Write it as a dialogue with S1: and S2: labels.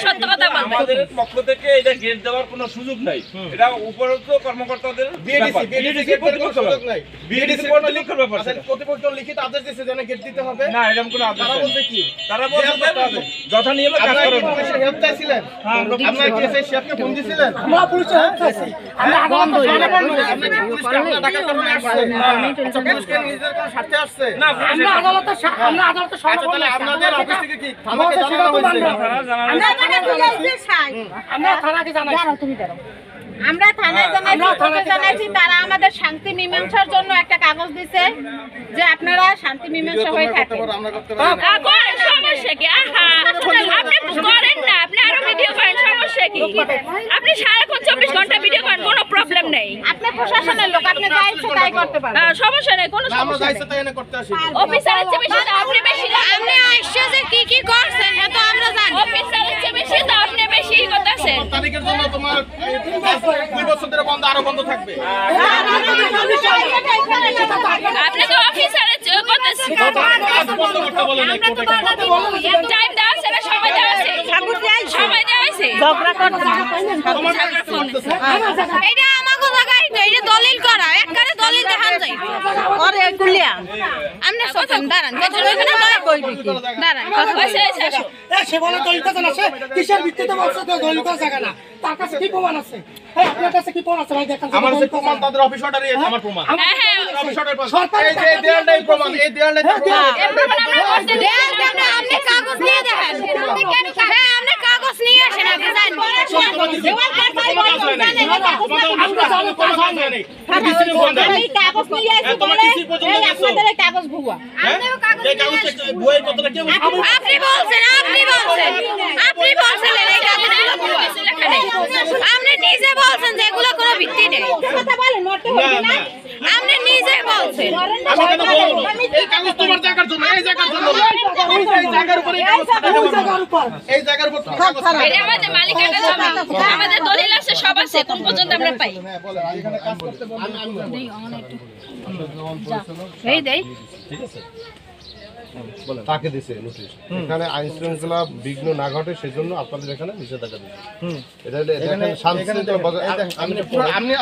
S1: সত্য কথা বলবেন।
S2: আমাদের পক্ষ থেকে এটা গেট দেওয়ার কোনো সুযোগ নাই, এটা উপরোক্ত কর্মকর্তাদের
S3: বিএডিসি কর্তৃপক্ষ সুযোগ নাই,
S2: বিএডিসি কর্তৃপক্ষের ব্যাপার।
S3: কর্তৃপক্ষ লিখিত আদেশ দিয়েছে যেন গেট দিতে হবে
S2: না, এরকম কোনো আদেশ
S3: তারা
S2: নেই।
S3: বলতে কি
S2: তারা বলছে যথা নিয়মে কাজ
S3: আপনারা কি
S2: করবেন।
S3: পুলিশের হেল্প চাইছিলেন? আপনারা কি এসে শেফকে ফোন দিয়েছিলেন?
S4: আমরা পুলিশের হেল্প চাইছি। আমরা আদালত
S3: আপনি কি পুলিশকে আপনারা ডাকার কারণে আসছেন? পুলিশকে নিজেদের কোনো স্বার্থে আসছে?
S2: না,
S4: আমরা আদালতে
S3: আচ্ছা, তাহলে আপনাদের অফিস থেকে কি থানাকে জানানো হয়েছে?
S4: আমরা থানাকে জানাইছি।
S1: আমরা থানায় জানাইছি, তারা আমাদের শান্তি মীমাংসার জন্য একটা কাগজ দিছে যে আপনারা শান্তি মীমাংসা হয়ে থাকেন।
S3: আমরা করতে পারি না।
S1: করেন, সমস্যা কি? আপনি করেন না, আপনি আরো ভিডিও করেন, সমস্যা কি? আপনি সারাক্ষণ 24 ঘন্টা ভিডিও করেন, কোনো প্রবলেম নেই। আপনি প্রশাসনের লোক, আপনি যা ইচ্ছে তাই করতে পারেন, সমস্যা নেই, কোনো
S3: আমরা
S1: সমস্যা
S3: যাইছে
S1: নেই।
S3: তাই এনে করতে আসি।
S1: অফিসারের চেয়ে বেশি তো আপনি বেশি, আপনি আসছে যে কি কি করছেন এটা তো আমরা জানি। অফিসারের চেয়ে বেশি তো আপনি বেশি করতেছেন।
S3: তারিখের জন্য তোমার 2 বছর ধরে বন্ধ, আরো বন্ধ থাকবে।
S1: আপনি তো অফিসারের চেয়ে করতেছেন।
S3: বন্ধ করতে বলে নাই কোর্টে।
S1: টাইম দেওয়া আছে না, সময় দেওয়া আছে, সময় দেওয়া আছে। এটা আমাগো জায়গায় তো, এটা দলিল করা, একবারে দলিল দেখান যায়। ওরে কুলিয়া আমনে সতন দাঁড়ান, কত এখানে দাঁড়া কইবি কি? দাঁড়ান, কথা কইছে আসো।
S4: সে বলে দলিল কাছে না, সে কিসের ভিত্তিতে বলছে তো দলিল কাছে জায়গা না? তার কাছে কি প্রমাণ আছে? আপনার কাছে কি প্রমাণ আছে ভাই? দেখান।
S3: আমার যে প্রমাণ, তাদের অফিস অর্ডারই আছে আমার প্রমাণ।
S1: হ্যাঁ হ্যাঁ,
S3: অফিস অর্ডার এই যে দেয়ালটাই প্রমাণ, এই দেয়ালটাই
S1: আপনি কাগজ নিয়ে দেখেন। হ্যাঁ, আপনি কাগজ নিয়ে আসেন, আপনি জানেন। এই কাগজ নিয়ে আসি বলে এই আপনাদের এই কাগজ ভুয়া। আপনি বলছেন এই কাগজগুলো কোনো কিছু লেখা নেই। আপনি নিজে বলছেন যে এগুলো কোনো ভিত্তি নেই। কথা বলেন, মরতে হবে না। আপনি নিজে বলছেন।
S3: এই কাগজ তোমার জায়গার জন্য, এই জায়গার জন্য, এই জায়গার উপরে এই জায়গার উপর কাগজ ছাড়া।
S1: এটা আমাদের মালিকানা জমি, আমাদের দলিল আছে, সব আছে, কোন পর্যন্ত আমরা পাই।
S3: হ্যাঁ বলেন, এখানে কাজ করতে বলেন।
S1: এই দেই
S5: তাকে দিছে নোটিশ, এখানে আইন শৃঙ্খলা বিঘ্ন না ঘটে সেজন্য আপনাদের এখানে নিষেধাজ্ঞা দিচ্ছে। এটা দেখেন শান্তি
S3: আপনি